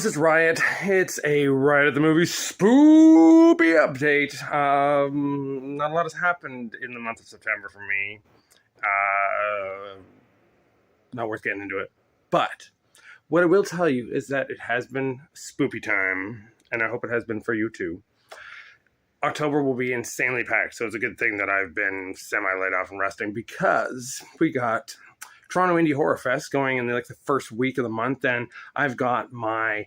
this is Riot. It's a Riot at the Movie Spoopy update. Not a lot has happened in the month of September for me. Not worth getting into it. But what I will tell you is that it has been spoopy time, and I hope it has been for you too. October will be insanely packed, so it's a good thing that I've been semi-laid off and resting, because we got Toronto Indie Horror Fest going in the first week of the month, and I've got my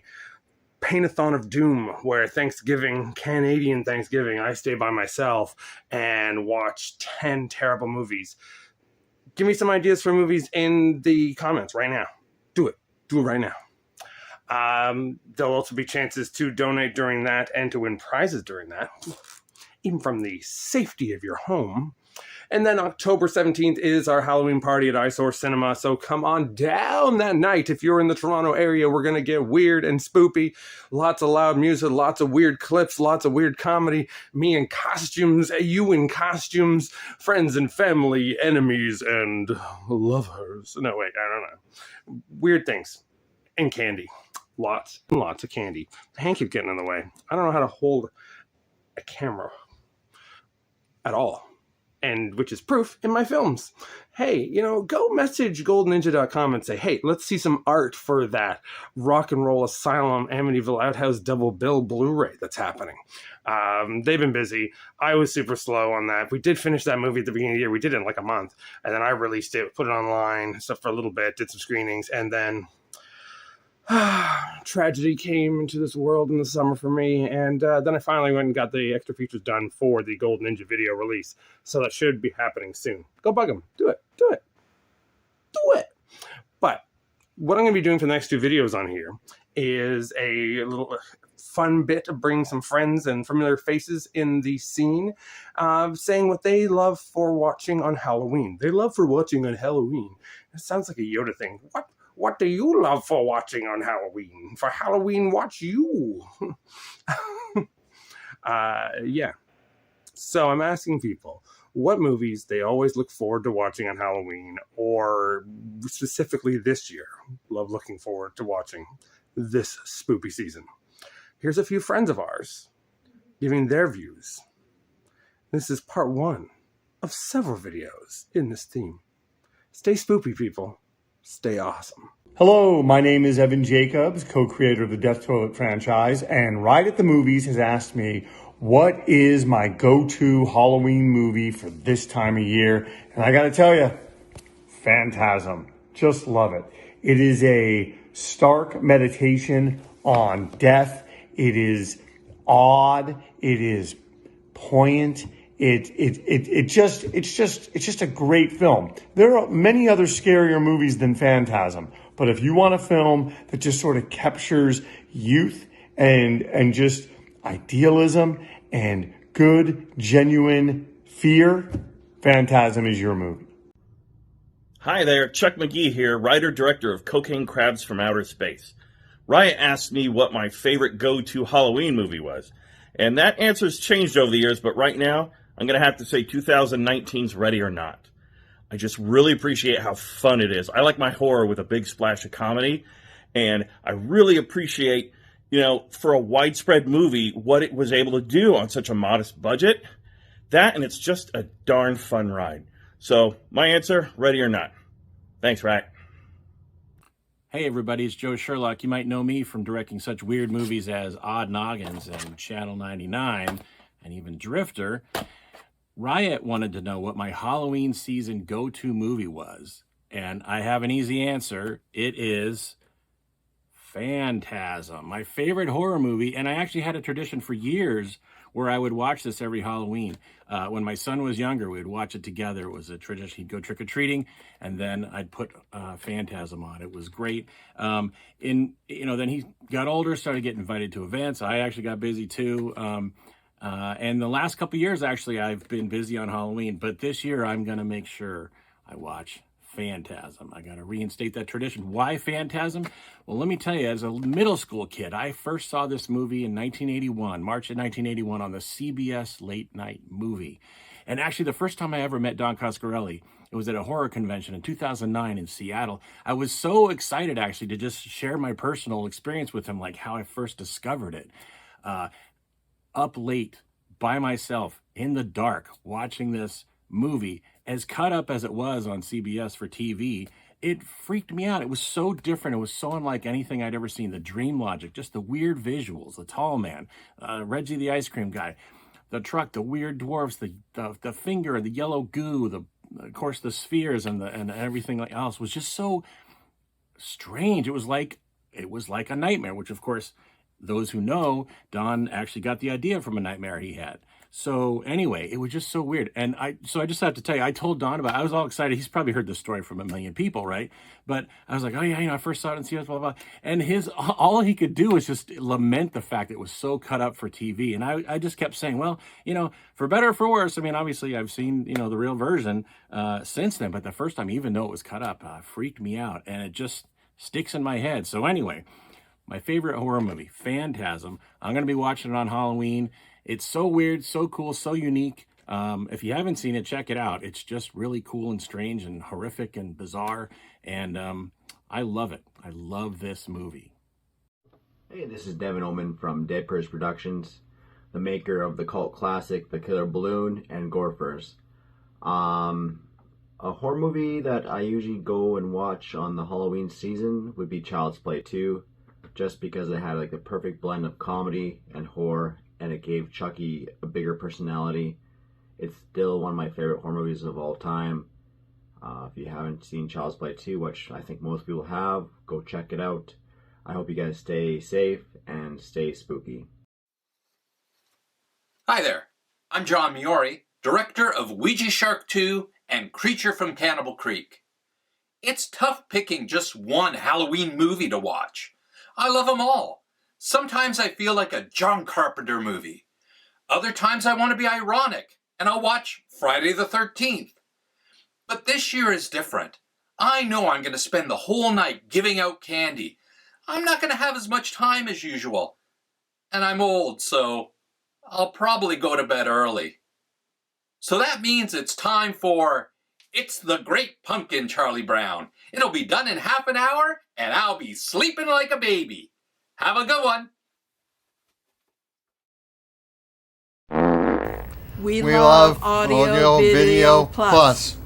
Paint-a-thon of Doom, where Canadian Thanksgiving, I stay by myself and watch 10 terrible movies. Give me some ideas for movies in the comments right now. Do it right now. There'll also be chances to donate during that and to win prizes during that, even from the safety of your home. And then October 17th is our Halloween party at Eyesore Cinema, so come on down that night. If you're in the Toronto area, we're going to get weird and spoopy. Lots of loud music, lots of weird clips, lots of weird comedy. Me in costumes, you in costumes, friends and family, enemies and lovers. No, wait, I don't know. Weird things. And candy. Lots and lots of candy. The hand keeps getting in the way. I don't know how to hold a camera at all. And which is proof in my films. Hey, go message goldenninja.com and say, hey, let's see some art for that Rock and Roll Asylum Amityville Outhouse double bill Blu-ray that's happening. They've been busy. I was super slow on that. We did finish that movie at the beginning of the year. We did it in a month. And then I released it, put it online, stuff for a little bit, did some screenings, and then tragedy came into this world in the summer for me, and then I finally went and got the extra features done for the Golden Ninja video release, so that should be happening soon. Go bug them. Do it. But what I'm going to be doing for the next two videos on here is a little fun bit of bringing some friends and familiar faces in the scene, saying what they love for watching on Halloween. They love for watching on Halloween. It sounds like a Yoda thing. What do you love for watching on Halloween? For Halloween, watch you. Yeah. So I'm asking people what movies they always look forward to watching on Halloween, or specifically this year, love looking forward to watching this spoopy season. Here's a few friends of ours giving their views. This is part one of several videos in this theme. Stay spoopy, people. Stay awesome. Hello, my name is Evan Jacobs, co-creator of the Death Toilet franchise, and Ride at the Movies has asked me what is my go-to Halloween movie for this time of year, and I gotta tell you, Phantasm. Just love it. It is a stark meditation on death. It is odd. It is poignant. It's just a great film. There are many other scarier movies than Phantasm, but if you want a film that just sort of captures youth and just idealism and good, genuine fear, Phantasm is your movie. Hi there, Chuck McGee here, writer-director of Cocaine Crabs from Outer Space. Riot asked me what my favorite go-to Halloween movie was, and that answer's changed over the years, but right now, I'm going to have to say 2019's Ready or Not. I just really appreciate how fun it is. I like my horror with a big splash of comedy, and I really appreciate, for a widespread movie, what it was able to do on such a modest budget. That, and it's just a darn fun ride. So, my answer, Ready or Not. Thanks, Rack. Hey everybody, it's Joe Sherlock. You might know me from directing such weird movies as Odd Noggins and Channel 99, and even Drifter. Riot wanted to know what my Halloween season go-to movie was, and I have an easy answer. It is Phantasm, my favorite horror movie, and I actually had a tradition for years where I would watch this every Halloween. When my son was younger, we would watch it together. It was a tradition. He'd go trick-or-treating, and then I'd put Phantasm on. It was great. Then he got older, started getting invited to events. I actually got busy too. And the last couple of years, actually, I've been busy on Halloween. But this year, I'm going to make sure I watch Phantasm. I got to reinstate that tradition. Why Phantasm? Well, let me tell you, as a middle school kid, I first saw this movie in 1981, March of 1981, on the CBS late night movie. And actually, the first time I ever met Don Coscarelli, It was at a horror convention in 2009 in Seattle. I was so excited actually to just share my personal experience with him, like how I first discovered it. Up late by myself in the dark watching this movie, as cut up as it was on CBS for TV, it freaked me out. It was so different. It was so unlike anything I'd ever seen. The dream logic, just the weird visuals, the tall man, Reggie the ice cream guy, the truck, the weird dwarfs, the finger, the yellow goo, of course the spheres and everything else was just so strange. It was like a nightmare, which of course those who know, Don actually got the idea from a nightmare he had. So anyway, it was just so weird. And I just have to tell you, I told Don about it. I was all excited. He's probably heard this story from a million people, right? But I was like, oh yeah, I first saw it in CBS, blah, blah, blah. And all he could do was just lament the fact that it was so cut up for TV. And I just kept saying, well, for better or for worse, I mean, obviously I've seen, the real version since then, but the first time, even though it was cut up, freaked me out. And it just sticks in my head. So anyway, my favorite horror movie, Phantasm. I'm going to be watching it on Halloween. It's so weird, so cool, so unique. If you haven't seen it, check it out. It's just really cool and strange and horrific and bizarre. And I love it. I love this movie. Hey, this is Devon Omen from Dead Prairies Productions, the maker of the cult classic The Killer Balloon and Gorfers. A horror movie that I usually go and watch on the Halloween season would be Child's Play 2. Just because it had like the perfect blend of comedy and horror, and it gave Chucky a bigger personality. It's still one of my favorite horror movies of all time. If you haven't seen Child's Play 2, which I think most people have, go check it out. I hope you guys stay safe and stay spooky. Hi there, I'm John Miori, director of Ouija Shark 2 and Creature from Cannibal Creek. It's tough picking just one Halloween movie to watch. I love them all. Sometimes I feel like a John Carpenter movie. Other times I want to be ironic, and I'll watch Friday the 13th. But this year is different. I know I'm going to spend the whole night giving out candy. I'm not going to have as much time as usual. And I'm old, so I'll probably go to bed early. So that means it's time for It's the Great Pumpkin, Charlie Brown. It'll be done in half an hour, and I'll be sleeping like a baby. Have a good one. We love Audio Video Plus.